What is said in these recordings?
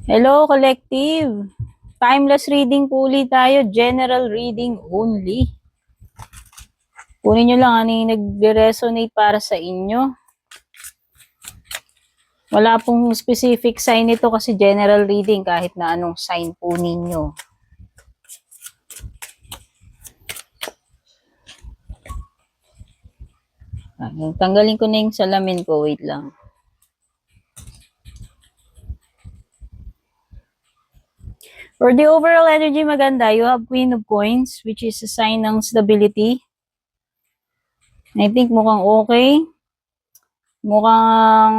Hello, collective. Timeless reading po ulit tayo. General reading only. Kunin nyo lang ano yung nag-resonate para sa inyo. Wala pong specific sign ito kasi general reading kahit na anong sign po ninyo. Tanggalin ko na yung salamin ko. Wait lang. For the overall energy maganda, you have Queen of Coins, which is a sign ng stability. I think mukhang okay. Mukhang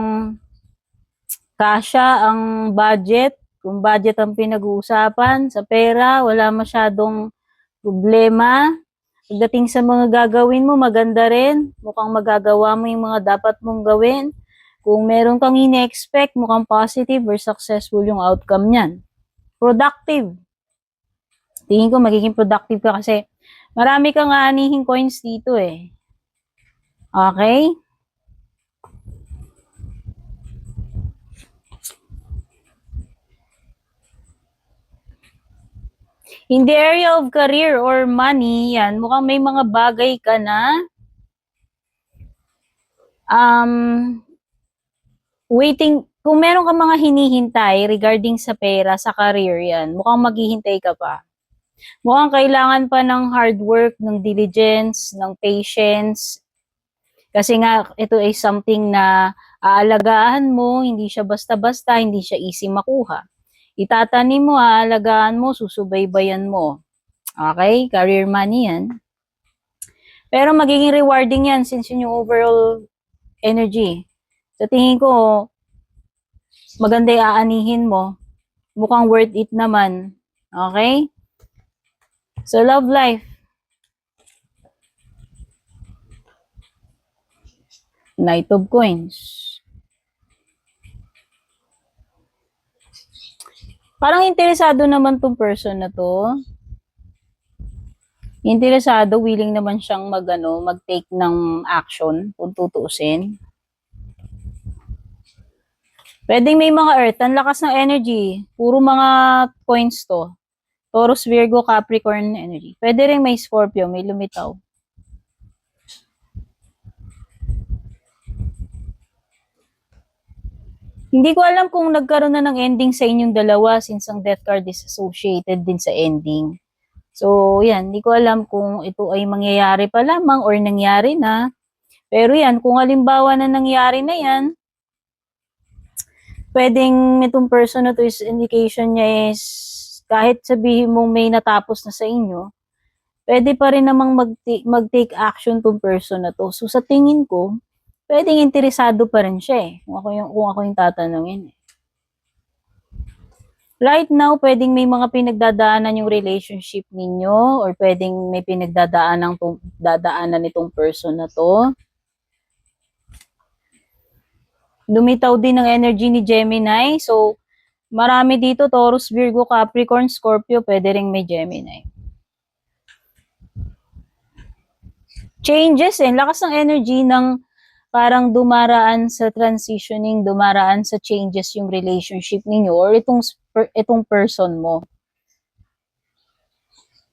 kasya ang budget. Kung budget ang pinag-uusapan, sa pera, wala masyadong problema. Pagdating sa mga gagawin mo, maganda rin. Mukhang magagawa mo yung mga dapat mong gawin. Kung meron kang ine-expect, mukhang positive or successful yung outcome niyan. Productive. Tingin ko magiging productive ka kasi marami kang aanihing coins dito eh. Okay? In the area of career or money, yan, mukhang may mga bagay ka na waiting, kung meron ka mga hinihintay regarding sa pera, sa career yan, mukhang maghihintay ka pa. Mukhang kailangan pa ng hard work, ng diligence, ng patience. Kasi nga, ito ay something na aalagaan mo, hindi siya basta-basta, hindi siya easy makuha. Itatanim mo, aalagaan mo, susubaybayan mo. Okay? Career money yan. Pero magiging rewarding yan since yun yung overall energy. Sa tingin ko, maganda yung aanihin mo. Mukhang worth it naman. Okay? So, love life. Knight of Coins. Parang interesado naman tong person na to. Interesado, willing naman siyang mag-take ng action kung tutuusin. Pwedeng may mga earth, ang lakas ng energy. Puro mga coins to. Taurus, Virgo, Capricorn energy. Pwede rin may Scorpio, may lumitaw. Hindi ko alam kung nagkaroon na ng ending sa inyong dalawa since ang death card is associated din sa ending. So, yan, hindi ko alam kung ito ay mangyayari pa lamang or nangyari na. Pero yan, kung halimbawa na nangyari na yan, pwedeng itong person na to is indication niya is kahit sabihin mo may natapos na sa inyo, pwede pa rin namang mag-take action tong person na to. So, sa tingin ko, pwedeng interesado pa rin siya eh. Kung ako yung tatanungin. Right now, pwedeng may mga pinagdadaanan yung relationship ninyo or pwedeng may dadaanan itong person na to. Lumitaw din ng energy ni Gemini. So, marami dito, Taurus, Virgo, Capricorn, Scorpio, pwede ring may Gemini. Changes eh. Lakas ng energy ng parang dumaraan sa transitioning, dumaraan sa changes yung relationship ninyo or itong person mo.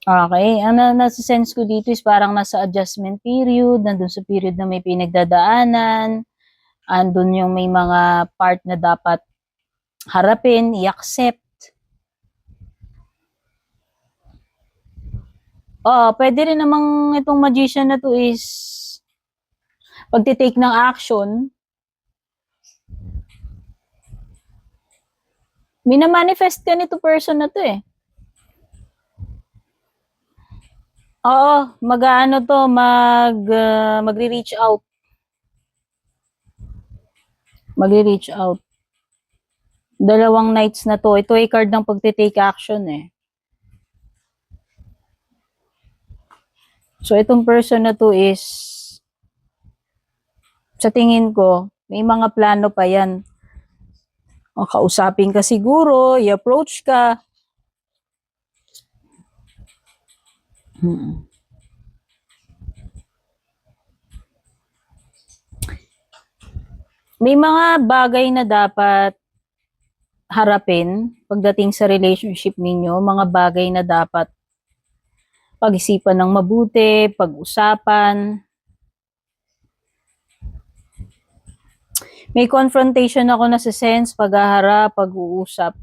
Okay, ang nasa-sense ko dito is parang nasa adjustment period, nandun sa period na may pinagdadaanan, andun yung may mga part na dapat harapin, i-accept. Pwede rin namang itong magician na to is pagtitake ng action. Minamanifest ka nito person na to eh. Oo, magre-reach out. Magre-reach out. Dalawang nights na to. Ito ay card ng pagtitake action eh. So, itong person na to is sa tingin ko, may mga plano pa yan. O, kausapin ka siguro, i-approach ka. May mga bagay na dapat harapin pagdating sa relationship ninyo, mga bagay na dapat pag-isipan ng mabuti, pag-usapan. May confrontation ako na sa sense, paghaharap, pag-uusap.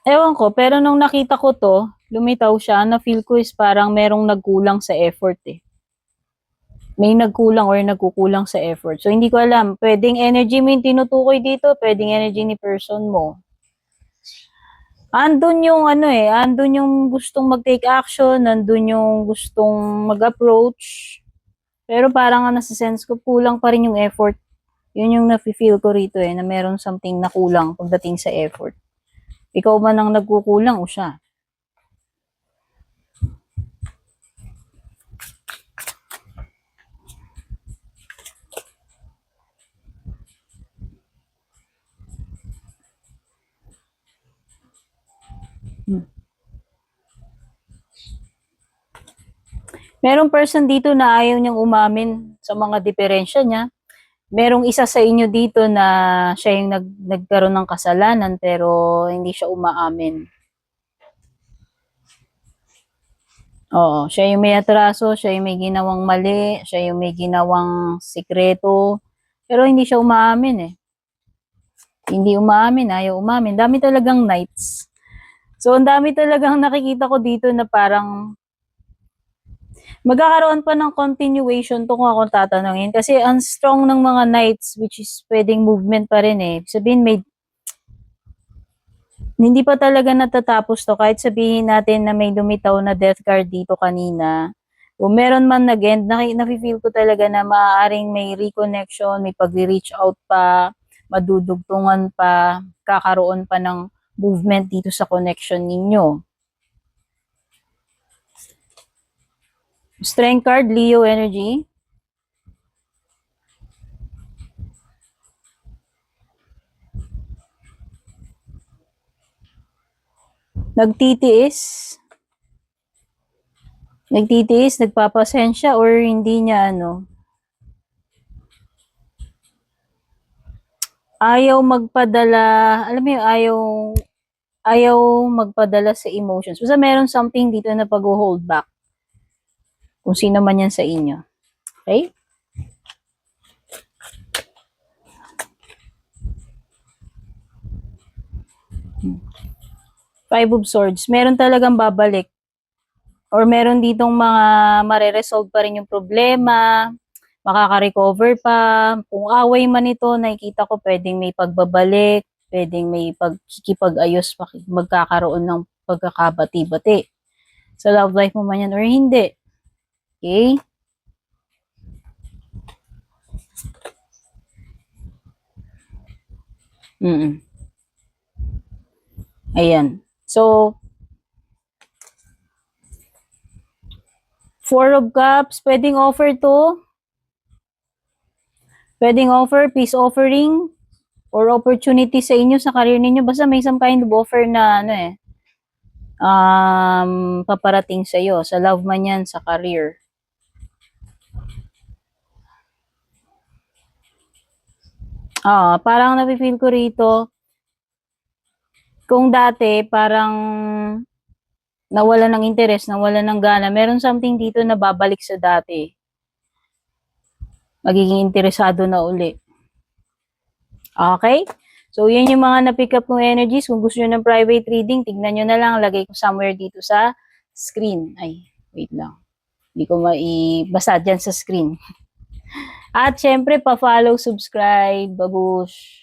Ewan ko, pero nung nakita ko to, lumitaw siya, na-feel ko is parang merong nagkulang sa effort eh. May nagkulang or nagkukulang sa effort. So, hindi ko alam. Pwedeng energy mo yung tinutukoy dito, pwedeng energy ni person mo. Andun yung andun yung gustong mag-take action, andun yung gustong mag-approach. Pero parang nasa sense ko, kulang pa rin yung effort. Yun yung nafe-feel ko rito na meron something na kulang pagdating sa effort. Ikaw man ang nagkukulang o siya? Merong person dito na ayaw niyang umamin sa mga diferensya niya. Merong isa sa inyo dito na siya yung nagkaroon ng kasalanan pero hindi siya umaamin. Oo, siya yung may atraso, siya yung may ginawang mali, siya yung may ginawang sikreto, pero hindi siya umaamin eh. Hindi umaamin, ayaw umamin. Dami talagang nights. So, ang dami talagang nakikita ko dito na parang magkakaroon pa ng continuation to kung ako tatanungin. Kasi ang strong ng mga nights, which is pwedeng movement pa rin eh. Sabihin, hindi pa talaga natatapos to. Kahit sabihin natin na may lumitaw na death card dito kanina. Kung meron man nag-end, nafe-feel ko talaga na maaaring may reconnection, may pag-reach out pa, madudugtungan pa, kakaroon pa ng movement dito sa connection ninyo. Strength card, Leo energy. Nagtitiis, nagpapasensya or hindi niya ayaw magpadala, alam mo yung ayaw magpadala sa emotions. Basta meron something dito na pag-hold back. Kung sino man yan sa inyo. Okay? Five of Swords. Meron talagang babalik. Or meron ditong mga mare-resolve pa rin yung problema, makaka-recover pa. Kung away man ito, nakikita ko pwedeng may pagbabalik, pwedeng may pagkikipag-ayos, magkakaroon ng pagkakabati-bati. Sa love life mo man yan or hindi. Okay? Ayan. So, Four of Cups, pwedeng offer to. Pwedeng offer, peace offering, or opportunity sa inyo, sa career ninyo. Basta may some kind of offer na paparating sa iyo. Sa love man yan, sa career. Parang napifeel ko rito, kung dati parang nawala ng interest, nawala ng gana, meron something dito na babalik sa dati. Magiging interesado na uli. Okay? So, yan yung mga na-pick up ng energies. Kung gusto nyo ng private reading, tignan nyo na lang. Lagay ko somewhere dito sa screen. Ay, wait lang. Hindi ko basta dyan sa screen. At syempre, pa-follow, subscribe, babush.